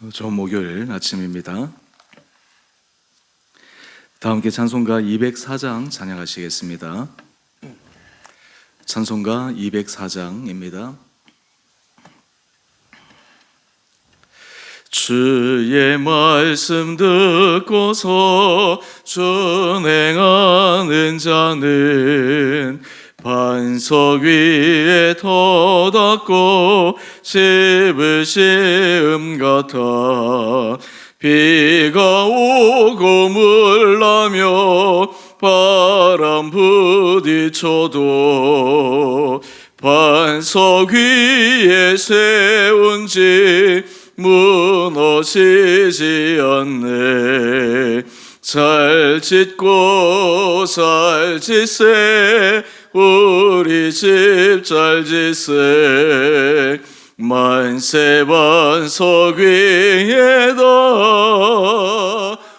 좋은 목요일 아침입니다. 다 함께 찬송가 204장 찬양하시겠습니다. 찬송가 204장입니다. 주의 말씀 듣고서 준행하는 자는 반석 위에 터닫고 씹으시음 같아. 비가 오고 물나며 바람 부딪혀도 반석 위에 세운 집 무너지지 않네. 잘 짓고 잘 짓세 우리 집 잘 짓세. 만세 반석 위에다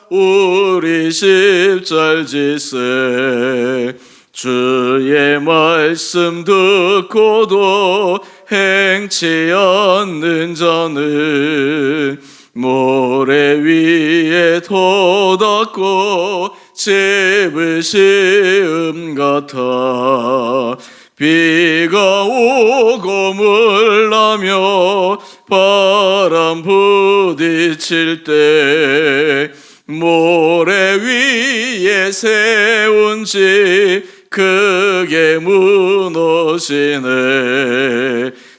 우리 집 잘 짓세. 주의 말씀 듣고도 행치 않는 자는 모래 위에 터닫고 집을 시음 같아. 비가 오고 물나며 바람 부딪힐 때 모래 위에 세운 집 크게 무너지네.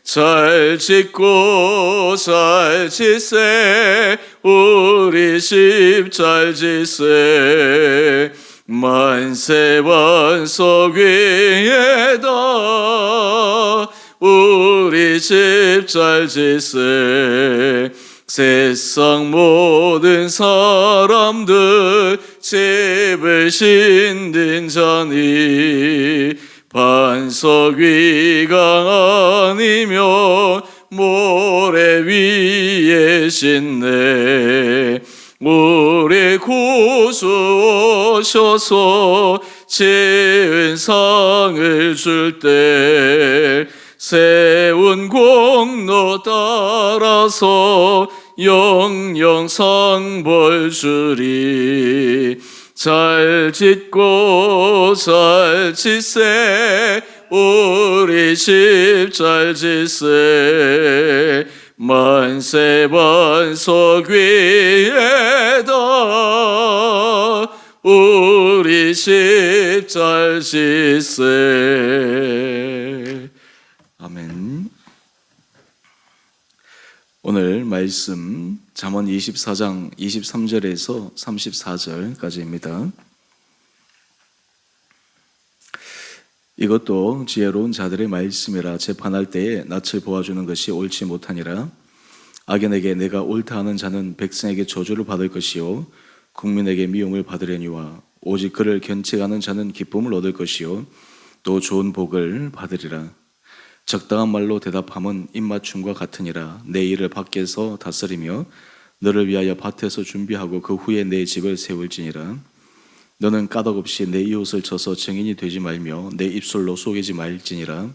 잘 짓고 잘 짓세 우리 집 잘 짓세. 만세 반석 위에다 우리 집 잘 짓세. 세상 모든 사람들 집을 신든 자니 반석 위가 아니면 모래 위에 신네. 우리 구주 오셔서 지은 상을 줄 때 세운 공로 따라서 영영 상벌 주리. 잘 짓고 잘 짓세 우리 집 잘 짓세. 만세 반석 위에다 우리 집 잘 짓세. 아멘. 오늘 말씀 잠언 24장 23절에서 34절까지입니다. 이것도 지혜로운 자들의 말씀이라. 재판할 때에 낯을 보아주는 것이 옳지 못하니라. 악인에게 내가 옳다 하는 자는 백성에게 저주를 받을 것이요 국민에게 미움을 받으려니와 오직 그를 견책하는 자는 기쁨을 얻을 것이요 또 좋은 복을 받으리라. 적당한 말로 대답함은 입맞춤과 같으니라. 내 일을 밖에서 다스리며 너를 위하여 밭에서 준비하고 그 후에 내 집을 세울지니라. 너는 까닭없이 내 이웃을 쳐서 증인이 되지 말며 내 입술로 속이지 말지니라.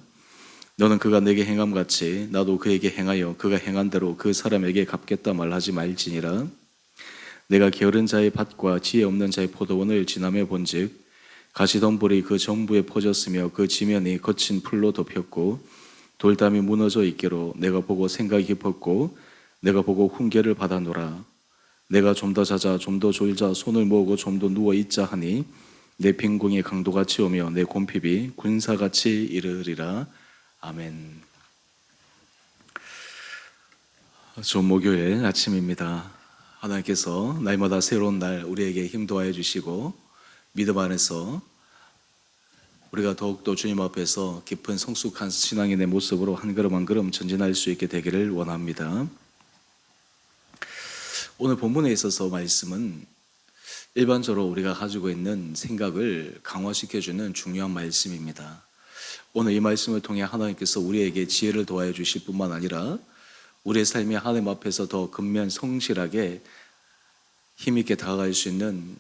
너는 그가 내게 행함같이 나도 그에게 행하여 그가 행한 대로 그 사람에게 갚겠다 말하지 말지니라. 내가 게으른 자의 밭과 지혜 없는 자의 포도원을 지나며 본즉 가시덤불이 그 정부에 퍼졌으며 그 지면이 거친 풀로 덮였고 돌담이 무너져 있기로 내가 보고 생각이 깊었고 내가 보고 훈계를 받아노라. 내가 좀 더 자자 좀 더 졸자 손을 모으고 좀 더 누워 있자 하니 내 빈궁이 강도같이 오며 내 곰핍이 군사같이 이르리라. 아멘. 좋은 목요일 아침입니다. 하나님께서 날마다 새로운 날 우리에게 힘 도와해 주시고 믿음 안에서 우리가 더욱더 주님 앞에서 깊은 성숙한 신앙인의 모습으로 한 걸음 한 걸음 전진할 수 있게 되기를 원합니다. 오늘 본문에 있어서 말씀은 일반적으로 우리가 가지고 있는 생각을 강화시켜주는 중요한 말씀입니다. 오늘 이 말씀을 통해 하나님께서 우리에게 지혜를 도와해 주실 뿐만 아니라 우리의 삶이 하나님 앞에서 더 근면 성실하게 힘있게 다가갈 수 있는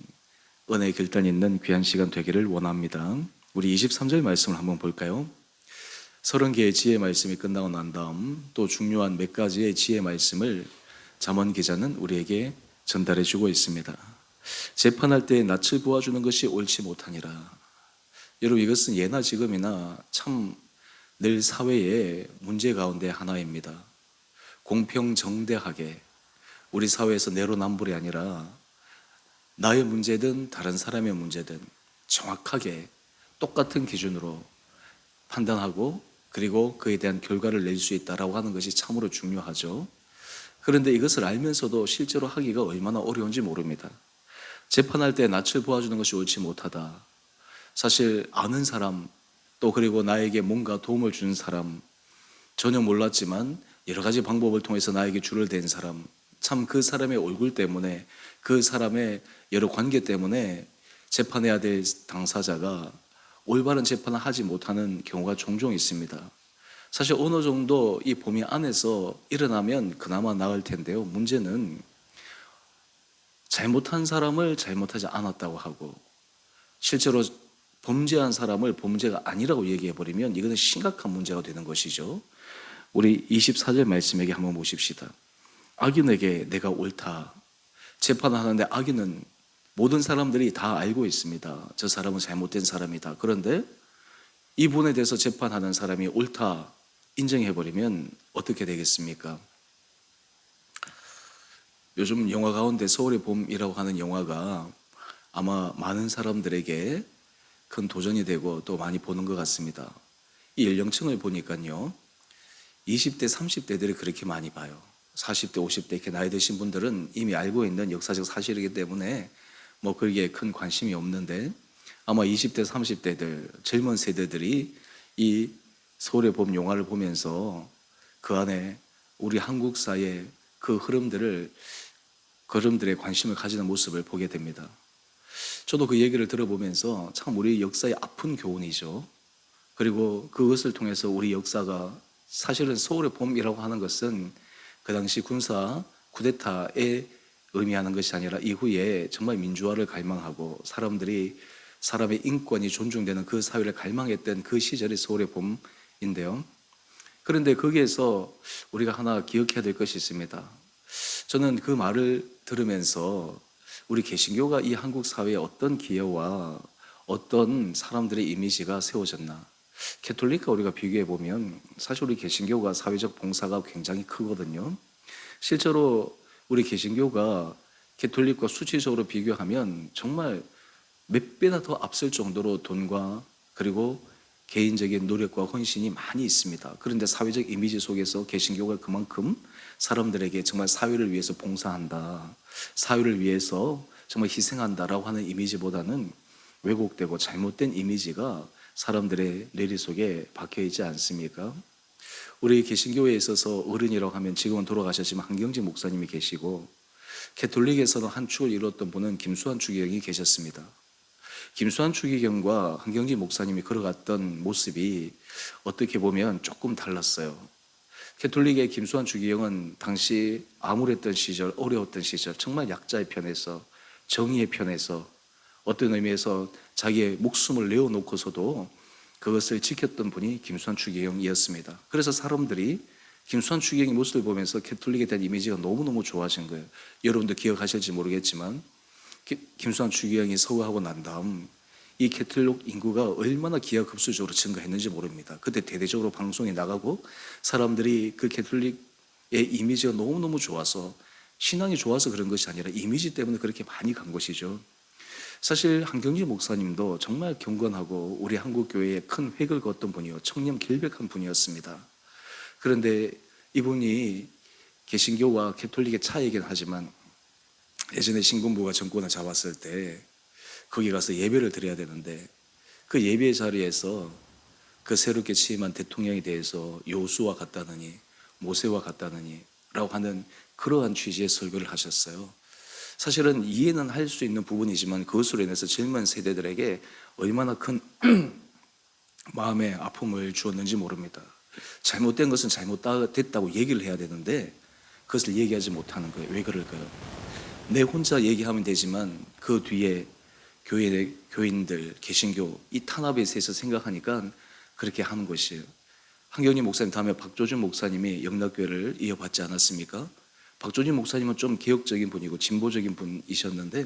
은혜의 결단 있는 귀한 시간 되기를 원합니다. 우리 23절 말씀을 한번 볼까요? 30개의 지혜 말씀이 끝나고 난 다음 또 중요한 몇 가지의 지혜 말씀을 잠언 기자는 우리에게 전달해 주고 있습니다. 재판할 때 낯을 보아주는 것이 옳지 못하니라. 여러분, 이것은 예나 지금이나 참 늘 사회의 문제 가운데 하나입니다. 공평정대하게 우리 사회에서 내로남불이 아니라 나의 문제든 다른 사람의 문제든 정확하게 똑같은 기준으로 판단하고 그리고 그에 대한 결과를 낼 수 있다라고 하는 것이 참으로 중요하죠. 그런데 이것을 알면서도 실제로 하기가 얼마나 어려운지 모릅니다. 재판할 때 낯을 보아주는 것이 옳지 못하다. 사실 아는 사람, 또 그리고 나에게 뭔가 도움을 준 사람, 전혀 몰랐지만 여러 가지 방법을 통해서 나에게 줄을 댄 사람, 참 그 사람의 얼굴 때문에, 그 사람의 여러 관계 때문에 재판해야 될 당사자가 올바른 재판을 하지 못하는 경우가 종종 있습니다. 사실 어느 정도 이 범위 안에서 일어나면 그나마 나을 텐데요. 문제는 잘못한 사람을 잘못하지 않았다고 하고 실제로 범죄한 사람을 범죄가 아니라고 얘기해버리면 이거는 심각한 문제가 되는 것이죠. 우리 24절 말씀에게 한번 보십시다. 악인에게 내가 옳다. 재판을 하는데 악인은 모든 사람들이 다 알고 있습니다. 저 사람은 잘못된 사람이다. 그런데 이분에 대해서 재판하는 사람이 옳다 인정해버리면 어떻게 되겠습니까? 요즘 영화 가운데 서울의 봄이라고 하는 영화가 아마 많은 사람들에게 큰 도전이 되고 또 많이 보는 것 같습니다. 이 연령층을 보니까요, 20대, 30대들이 그렇게 많이 봐요. 40대, 50대 이렇게 나이 드신 분들은 이미 알고 있는 역사적 사실이기 때문에 뭐 그게 큰 관심이 없는데 아마 20대, 30대들, 젊은 세대들이 이 서울의 봄 영화를 보면서 그 안에 우리 한국사의 그 흐름들에 관심을 가지는 모습을 보게 됩니다. 저도 그 얘기를 들어보면서 참 우리 역사의 아픈 교훈이죠. 그리고 그것을 통해서 우리 역사가 사실은 서울의 봄이라고 하는 것은 그 당시 군사 쿠데타에 의미하는 것이 아니라 이후에 정말 민주화를 갈망하고 사람의 인권이 존중되는 그 사회를 갈망했던 그 시절이 서울의 봄인데요. 그런데 거기에서 우리가 하나 기억해야 될 것이 있습니다. 저는 그 말을 들으면서 우리 개신교가 이 한국 사회에 어떤 기여와 어떤 사람들의 이미지가 세워졌나. 캐톨릭과 우리가 비교해 보면 사실 우리 개신교가 사회적 봉사가 굉장히 크거든요. 실제로 우리 개신교가 캐톨릭과 수치적으로 비교하면 정말 몇 배나 더 앞설 정도로 돈과 그리고 개인적인 노력과 헌신이 많이 있습니다. 그런데 사회적 이미지 속에서 개신교가 그만큼 사람들에게 정말 사회를 위해서 봉사한다, 사회를 위해서 정말 희생한다라고 하는 이미지보다는 왜곡되고 잘못된 이미지가 사람들의 뇌리 속에 박혀 있지 않습니까? 우리 개신교회에 있어서 어른이라고 하면 지금은 돌아가셨지만 한경직 목사님이 계시고, 캐톨릭에서는 한 축을 이뤘던 분은 김수환 추기경이 계셨습니다. 김수환 추기경과 한경직 목사님이 걸어갔던 모습이 어떻게 보면 조금 달랐어요. 캐톨릭의 김수환 추기경은 당시 암울했던 시절, 어려웠던 시절, 정말 약자의 편에서, 정의의 편에서, 어떤 의미에서 자기의 목숨을 내어놓고서도 그것을 지켰던 분이 김수환 추기경이었습니다. 그래서 사람들이 김수환 추기경의 모습을 보면서 캐톨릭에 대한 이미지가 너무너무 좋아진 거예요. 여러분도 기억하실지 모르겠지만 김수환 추기경이 서거하고 난 다음 이 캐톨릭 인구가 얼마나 기하급수적으로 증가했는지 모릅니다. 그때 대대적으로 방송에 나가고 사람들이 그 캐톨릭의 이미지가 너무너무 좋아서, 신앙이 좋아서 그런 것이 아니라 이미지 때문에 그렇게 많이 간 것이죠. 사실 한경직 목사님도 정말 경건하고 우리 한국교회에 큰 획을 그었던 분이요, 청렴 결백한 분이었습니다. 그런데 이분이 개신교와 캐톨릭의 차이이긴 하지만 예전에 신군부가 정권을 잡았을 때 거기 가서 예배를 드려야 되는데 그 예배 자리에서 그 새롭게 취임한 대통령에 대해서 요수와 같다느니 모세와 같다느니 라고 하는 그러한 취지의 설교를 하셨어요. 사실은 이해는 할 수 있는 부분이지만 그것으로 인해서 젊은 세대들에게 얼마나 큰 마음의 아픔을 주었는지 모릅니다. 잘못된 것은 잘못됐다고 얘기를 해야 되는데 그것을 얘기하지 못하는 거예요. 왜 그럴까요? 내 혼자 얘기하면 되지만 그 뒤에 교인들, 개신교 이 탄압에 대해서 생각하니까 그렇게 하는 것이에요. 한경림 목사님 다음에 박조준 목사님이 영락교회를 이어받지 않았습니까? 박조진 목사님은 좀 개혁적인 분이고 진보적인 분이셨는데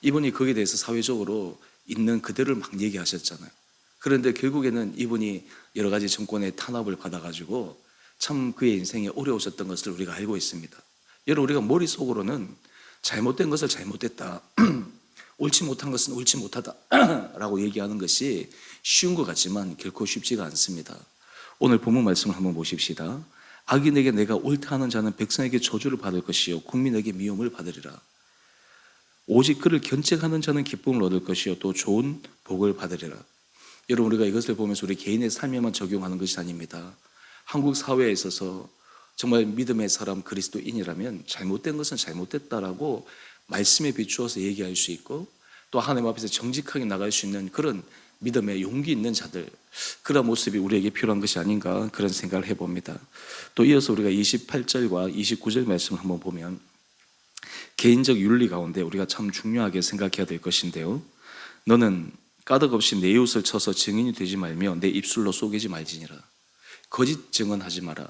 이분이 거기에 대해서 사회적으로 있는 그대로를 막 얘기하셨잖아요. 그런데 결국에는 이분이 여러 가지 정권의 탄압을 받아가지고 참 그의 인생이 어려우셨던 것을 우리가 알고 있습니다. 여러분, 우리가 머릿속으로는 잘못된 것을 잘못됐다, 옳지 못한 것은 옳지 못하다 라고 얘기하는 것이 쉬운 것 같지만 결코 쉽지가 않습니다. 오늘 본문 말씀을 한번 보십시다. 악인에게 내가 옳다 하는 자는 백성에게 저주를 받을 것이요 국민에게 미움을 받으리라. 오직 그를 견책하는 자는 기쁨을 얻을 것이요 또 좋은 복을 받으리라. 여러분, 우리가 이것을 보면서 우리 개인의 삶에만 적용하는 것이 아닙니다. 한국 사회에 있어서 정말 믿음의 사람 그리스도인이라면 잘못된 것은 잘못됐다라고 말씀에 비추어서 얘기할 수 있고 또 하나님 앞에서 정직하게 나갈 수 있는 그런 믿음의 용기 있는 자들, 그런 모습이 우리에게 필요한 것이 아닌가 그런 생각을 해봅니다. 또 이어서 우리가 28절과 29절 말씀을 한번 보면 개인적 윤리 가운데 우리가 참 중요하게 생각해야 될 것인데요. 너는 까닭없이 내 이웃을 쳐서 증인이 되지 말며 내 입술로 속이지 말지니라. 거짓 증언하지 마라.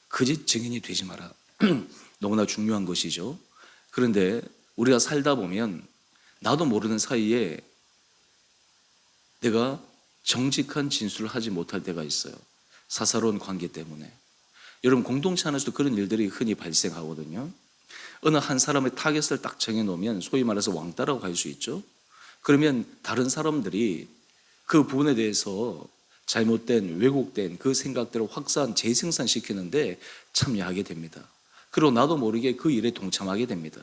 거짓 증인이 되지 마라. 너무나 중요한 것이죠. 그런데 우리가 살다 보면 나도 모르는 사이에 내가 정직한 진술을 하지 못할 때가 있어요. 사사로운 관계 때문에. 여러분, 공동체 안에서도 그런 일들이 흔히 발생하거든요. 어느 한 사람의 타겟을 딱 정해놓으면 소위 말해서 왕따라고 할 수 있죠. 그러면 다른 사람들이 그 부분에 대해서 잘못된 왜곡된 그 생각들을 재생산시키는데 참여하게 됩니다. 그리고 나도 모르게 그 일에 동참하게 됩니다.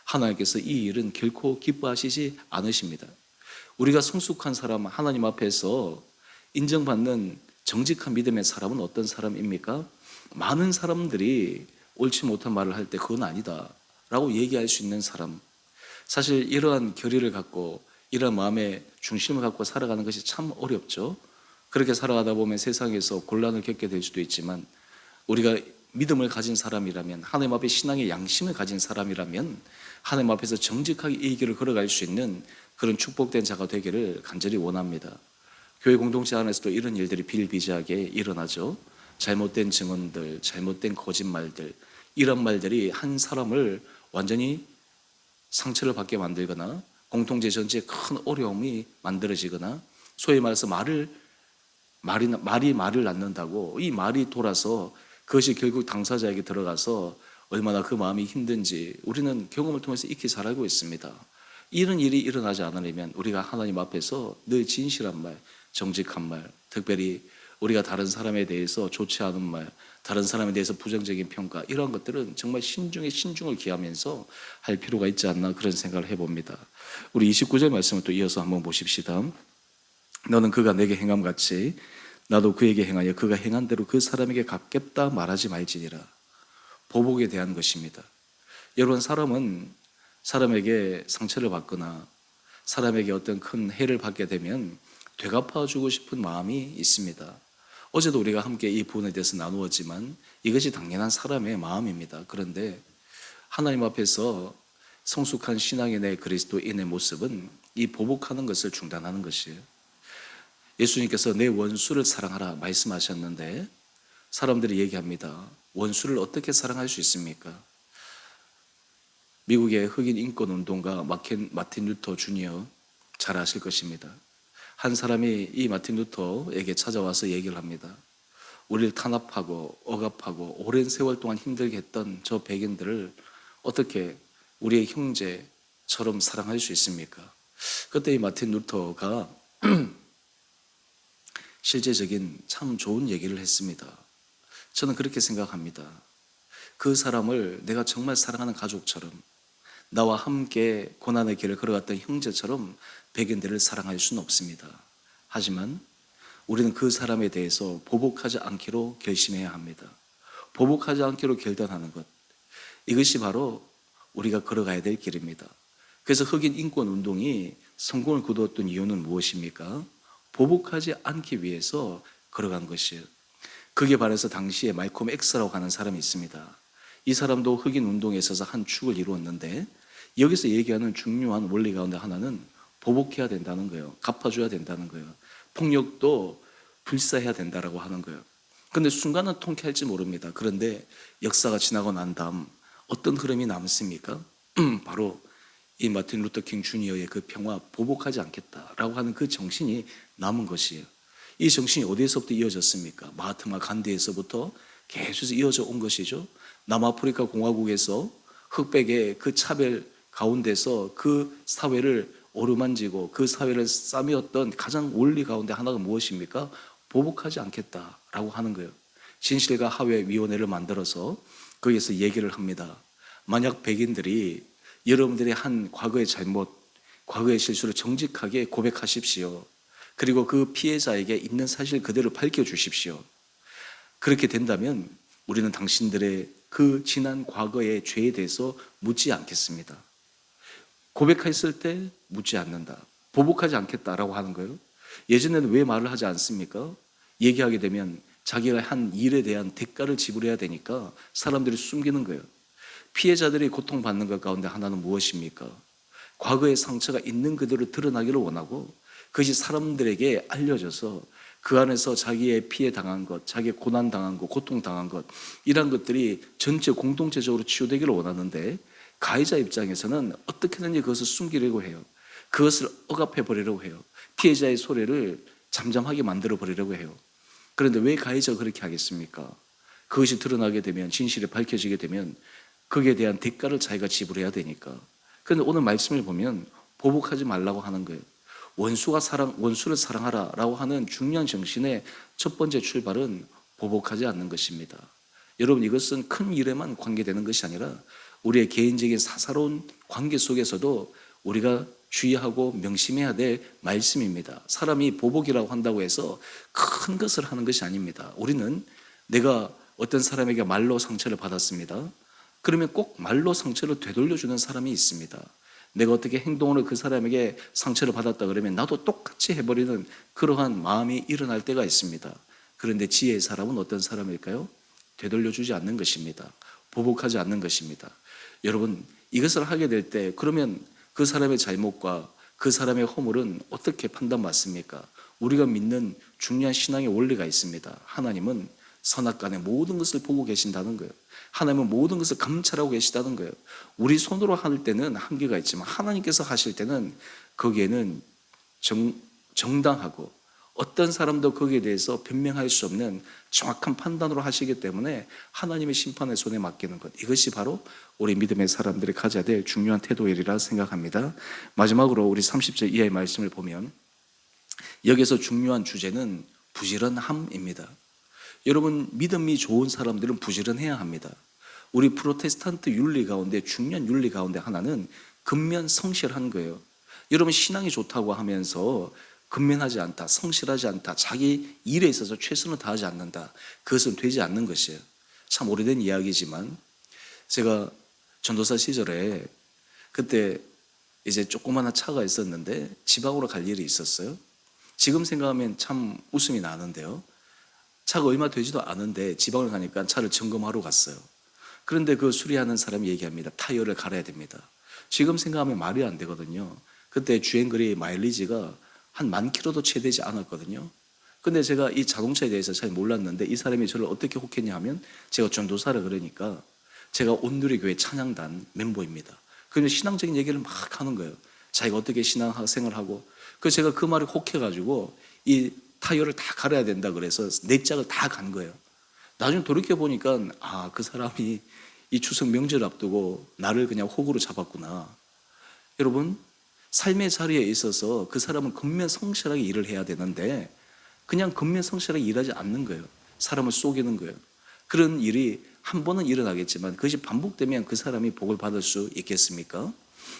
하나님께서 이 일은 결코 기뻐하시지 않으십니다. 우리가 성숙한 사람, 하나님 앞에서 인정받는 정직한 믿음의 사람은 어떤 사람입니까? 많은 사람들이 옳지 못한 말을 할 때 그건 아니다 라고 얘기할 수 있는 사람. 사실 이러한 결의를 갖고 이러한 마음의 중심을 갖고 살아가는 것이 참 어렵죠. 그렇게 살아가다 보면 세상에서 곤란을 겪게 될 수도 있지만 우리가 믿음을 가진 사람이라면, 하나님 앞에 신앙의 양심을 가진 사람이라면 하나님 앞에서 정직하게 이 길을 걸어갈 수 있는 그런 축복된 자가 되기를 간절히 원합니다. 교회 공동체 안에서도 이런 일들이 비일비재하게 일어나죠. 잘못된 증언들, 잘못된 거짓말들, 이런 말들이 한 사람을 완전히 상처를 받게 만들거나 공동체 전체에 큰 어려움이 만들어지거나 소위 말해서 말이 말을 낳는다고 이 말이 돌아서 그것이 결국 당사자에게 들어가서 얼마나 그 마음이 힘든지 우리는 경험을 통해서 익히 잘 알고 있습니다. 이런 일이 일어나지 않으려면 우리가 하나님 앞에서 늘 진실한 말, 정직한 말, 특별히 우리가 다른 사람에 대해서 좋지 않은 말, 다른 사람에 대해서 부정적인 평가, 이러한 것들은 정말 신중에 신중을 기하면서 할 필요가 있지 않나 그런 생각을 해봅니다. 우리 29절 말씀을 또 이어서 한번 보십시다. 너는 그가 내게 행함같이 나도 그에게 행하여 그가 행한 대로 그 사람에게 갚겠다 말하지 말지니라. 보복에 대한 것입니다. 여러분, 사람은 사람에게 상처를 받거나 사람에게 어떤 큰 해를 받게 되면 되갚아주고 싶은 마음이 있습니다. 어제도 우리가 함께 이 부분에 대해서 나누었지만 이것이 당연한 사람의 마음입니다. 그런데 하나님 앞에서 성숙한 신앙인의 그리스도인의 모습은 이 보복하는 것을 중단하는 것이에요. 예수님께서 내 원수를 사랑하라 말씀하셨는데 사람들이 얘기합니다. 원수를 어떻게 사랑할 수 있습니까? 미국의 흑인 인권 운동가 마틴 루터 주니어 잘 아실 것입니다. 한 사람이 이 마틴 루터에게 찾아와서 얘기를 합니다. 우리를 탄압하고 억압하고 오랜 세월 동안 힘들게 했던 저 백인들을 어떻게 우리의 형제처럼 사랑할 수 있습니까? 그때 이 마틴 루터가 실제적인 참 좋은 얘기를 했습니다. 저는 그렇게 생각합니다. 그 사람을 내가 정말 사랑하는 가족처럼, 나와 함께 고난의 길을 걸어갔던 형제처럼 백인들을 사랑할 수는 없습니다. 하지만 우리는 그 사람에 대해서 보복하지 않기로 결심해야 합니다. 보복하지 않기로 결단하는 것, 이것이 바로 우리가 걸어가야 될 길입니다. 그래서 흑인 인권 운동이 성공을 거두었던 이유는 무엇입니까? 보복하지 않기 위해서 걸어간 것이에요. 그게 바라서 당시에 말콤 X라고 하는 사람이 있습니다. 이 사람도 흑인 운동에 있어서 한 축을 이루었는데 여기서 얘기하는 중요한 원리 가운데 하나는 보복해야 된다는 거예요. 갚아줘야 된다는 거예요. 폭력도 불사해야 된다라고 하는 거예요. 그런데 순간은 통쾌할지 모릅니다. 그런데 역사가 지나고 난 다음 어떤 흐름이 남습니까? 바로 이 마틴 루터 킹 주니어의 그 평화, 보복하지 않겠다라고 하는 그 정신이 남은 것이에요. 이 정신이 어디에서부터 이어졌습니까? 마하트마 간디에서부터 계속 이어져 온 것이죠. 남아프리카 공화국에서 흑백의 그 차별 가운데서 그 사회를 어루만지고 그 사회를 싸매었던 가장 원리 가운데 하나가 무엇입니까? 보복하지 않겠다라고 하는 거예요. 진실과 화해 위원회를 만들어서 거기에서 얘기를 합니다. 만약 백인들이 여러분들이 한 과거의 잘못, 과거의 실수를 정직하게 고백하십시오. 그리고 그 피해자에게 있는 사실 그대로 밝혀주십시오. 그렇게 된다면 우리는 당신들의 그 지난 과거의 죄에 대해서 묻지 않겠습니다. 고백했을 때 묻지 않는다. 보복하지 않겠다라고 하는 거예요. 예전에는 왜 말을 하지 않습니까? 얘기하게 되면 자기가 한 일에 대한 대가를 지불해야 되니까 사람들이 숨기는 거예요. 피해자들이 고통받는 것 가운데 하나는 무엇입니까? 과거의 상처가 있는 그대로 드러나기를 원하고 그것이 사람들에게 알려져서 그 안에서 자기의 피해 당한 것, 자기의 고난 당한 것, 고통 당한 것, 이런 것들이 전체 공동체적으로 치유되기를 원하는데 가해자 입장에서는 어떻게든지 그것을 숨기려고 해요. 그것을 억압해 버리려고 해요. 피해자의 소리를 잠잠하게 만들어 버리려고 해요. 그런데 왜 가해자가 그렇게 하겠습니까? 그것이 드러나게 되면, 진실이 밝혀지게 되면 거기에 대한 대가를 자기가 지불해야 되니까. 그런데 오늘 말씀을 보면 보복하지 말라고 하는 거예요. 원수를 사랑하라라고 하는 중요한 정신의 첫 번째 출발은 보복하지 않는 것입니다. 여러분, 이것은 큰 일에만 관계되는 것이 아니라 우리의 개인적인 사사로운 관계 속에서도 우리가 주의하고 명심해야 될 말씀입니다. 사람이 보복이라고 한다고 해서 큰 것을 하는 것이 아닙니다. 우리는 내가 어떤 사람에게 말로 상처를 받았습니다. 그러면 꼭 말로 상처를 되돌려주는 사람이 있습니다. 내가 어떻게 행동으로 그 사람에게 상처를 받았다 그러면 나도 똑같이 해버리는 그러한 마음이 일어날 때가 있습니다. 그런데 지혜의 사람은 어떤 사람일까요? 되돌려주지 않는 것입니다. 보복하지 않는 것입니다. 여러분, 이것을 하게 될 때 그러면 그 사람의 잘못과 그 사람의 허물은 어떻게 판단받습니까? 우리가 믿는 중요한 신앙의 원리가 있습니다. 하나님은 선악간의 모든 것을 보고 계신다는 거예요. 하나님은 모든 것을 감찰하고 계시다는 거예요. 우리 손으로 할 때는 한계가 있지만 하나님께서 하실 때는 거기에는 정당하고 어떤 사람도 거기에 대해서 변명할 수 없는 정확한 판단으로 하시기 때문에 하나님의 심판의 손에 맡기는 것, 이것이 바로 우리 믿음의 사람들이 가져야 될 중요한 태도이라 생각합니다. 마지막으로 우리 30절 이하의 말씀을 보면 여기서 중요한 주제는 부지런함입니다. 여러분, 믿음이 좋은 사람들은 부지런해야 합니다. 우리 프로테스탄트 윤리 가운데 중요한 윤리 가운데 하나는 근면 성실한 거예요. 여러분, 신앙이 좋다고 하면서 근면하지 않다, 성실하지 않다, 자기 일에 있어서 최선을 다하지 않는다, 그것은 되지 않는 것이에요. 참 오래된 이야기지만 제가 전도사 시절에 그때 이제 조그마한 차가 있었는데 지방으로 갈 일이 있었어요. 지금 생각하면 참 웃음이 나는데요. 차가 얼마 되지도 않은데 지방을 가니까 차를 점검하러 갔어요. 그런데 그 수리하는 사람이 얘기합니다. 타이어를 갈아야 됩니다. 지금 생각하면 말이 안 되거든요. 그때 주행거리 마일리지가 한 10,000km도 채 되지 않았거든요. 근데 제가 이 자동차에 대해서 잘 몰랐는데 이 사람이 저를 어떻게 혹했냐 하면 제가 전도사라 그러니까 제가 온누리교회 찬양단 멤버입니다. 그래서 신앙적인 얘기를 막 하는 거예요. 자기가 어떻게 신앙생활을 하고. 그래서 제가 그 말에 혹해가지고 이 타이어를 다 갈아야 된다 그래서 네 짝을 다 간 거예요. 나중에 돌이켜보니까 그 사람이 이 추석 명절 앞두고 나를 그냥 호구로 잡았구나. 여러분, 삶의 자리에 있어서 그 사람은 근면 성실하게 일을 해야 되는데 그냥 근면 성실하게 일하지 않는 거예요. 사람을 속이는 거예요. 그런 일이 한 번은 일어나겠지만 그것이 반복되면 그 사람이 복을 받을 수 있겠습니까?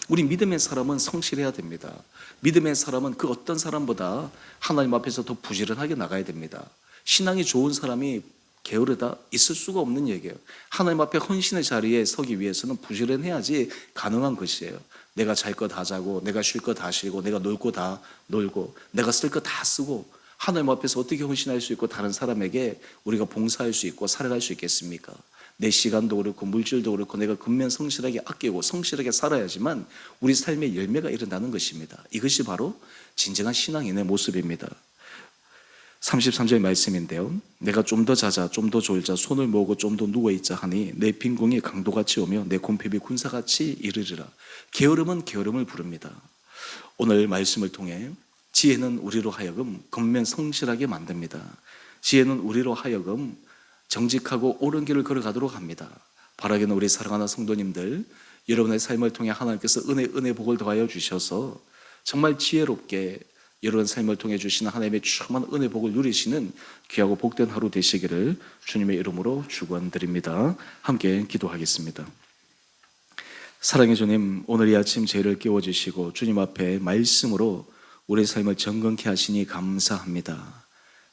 우리 믿음의 사람은 성실해야 됩니다. 믿음의 사람은 그 어떤 사람보다 하나님 앞에서 더 부지런하게 나가야 됩니다. 신앙이 좋은 사람이 게으르다? 있을 수가 없는 얘기예요. 하나님 앞에 헌신의 자리에 서기 위해서는 부지런해야지 가능한 것이에요. 내가 잘 거 다 자고 내가 쉴 거 다 쉬고 내가 놀 거 다 놀고 내가 쓸 거 다 쓰고 하나님 앞에서 어떻게 헌신할 수 있고 다른 사람에게 우리가 봉사할 수 있고 살아갈 수 있겠습니까? 내 시간도 그렇고 물질도 그렇고 내가 근면 성실하게 아끼고 성실하게 살아야지만 우리 삶의 열매가 일어나는 것입니다. 이것이 바로 진정한 신앙인의 모습입니다. 33절 말씀인데요. 내가 좀 더 자자, 좀 더 졸자, 손을 모으고 좀 더 누워있자 하니 내 빈궁이 강도같이 오며 내 곰핍이 군사같이 이르리라. 게으름은 게으름을 부릅니다. 오늘 말씀을 통해 지혜는 우리로 하여금 겉면 성실하게 만듭니다. 지혜는 우리로 하여금 정직하고 옳은 길을 걸어가도록 합니다. 바라기는 우리 사랑하는 성도님들, 여러분의 삶을 통해 하나님께서 은혜 복을 더하여 주셔서 정말 지혜롭게 여러분 삶을 통해 주시는 하나님의 충만한 은혜 복을 누리시는 귀하고 복된 하루 되시기를 주님의 이름으로 축원드립니다. 함께 기도하겠습니다. 사랑의 주님, 오늘 이 아침 저희를 깨워주시고 주님 앞에 말씀으로 우리 삶을 정건케 하시니 감사합니다.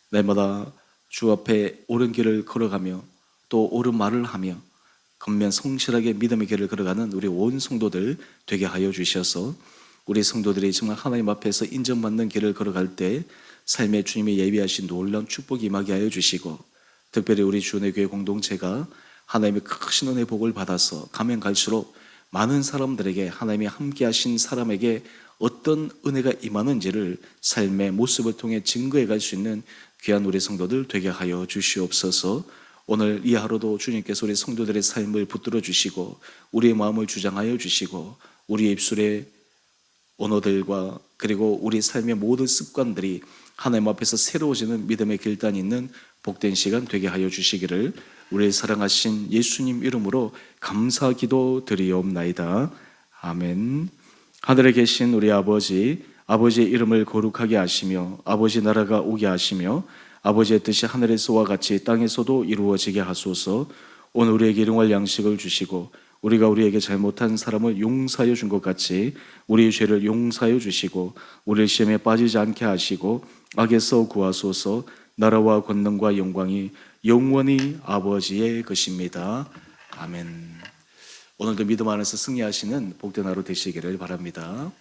날마다 주 앞에 옳은 길을 걸어가며 또 옳은 말을 하며 겉면 성실하게 믿음의 길을 걸어가는 우리 온 성도들 되게 하여 주셔서 우리 성도들이 정말 하나님 앞에서 인정받는 길을 걸어갈 때 삶에 주님이 예비하신 놀라운 축복이 임하게 하여 주시고, 특별히 우리 주은혜 교회 공동체가 하나님의 크신 은혜 복을 받아서 가면 갈수록 많은 사람들에게 하나님이 함께 하신 사람에게 어떤 은혜가 임하는지를 삶의 모습을 통해 증거해 갈 수 있는 귀한 우리 성도들 되게 하여 주시옵소서. 오늘 이 하루도 주님께서 우리 성도들의 삶을 붙들어 주시고 우리의 마음을 주장하여 주시고 우리의 입술의 언어들과 그리고 우리 삶의 모든 습관들이 하나님 앞에서 새로워지는 믿음의 길단이 있는 복된 시간 되게 하여 주시기를 우리를 사랑하신 예수님 이름으로 감사 기도 드리옵나이다. 아멘. 하늘에 계신 우리 아버지, 아버지의 이름을 거룩하게 하시며 아버지 나라가 오게 하시며 아버지의 뜻이 하늘에서와 같이 땅에서도 이루어지게 하소서. 오늘 우리에게 일용할 양식을 주시고 우리가 우리에게 잘못한 사람을 용서하여 준 것 같이 우리의 죄를 용서하여 주시고 우리를 시험에 빠지지 않게 하시고 악에서 구하소서. 나라와 권능과 영광이 영원히 아버지의 것입니다. 아멘. 오늘도 믿음 안에서 승리하시는 복된 하루 되시기를 바랍니다.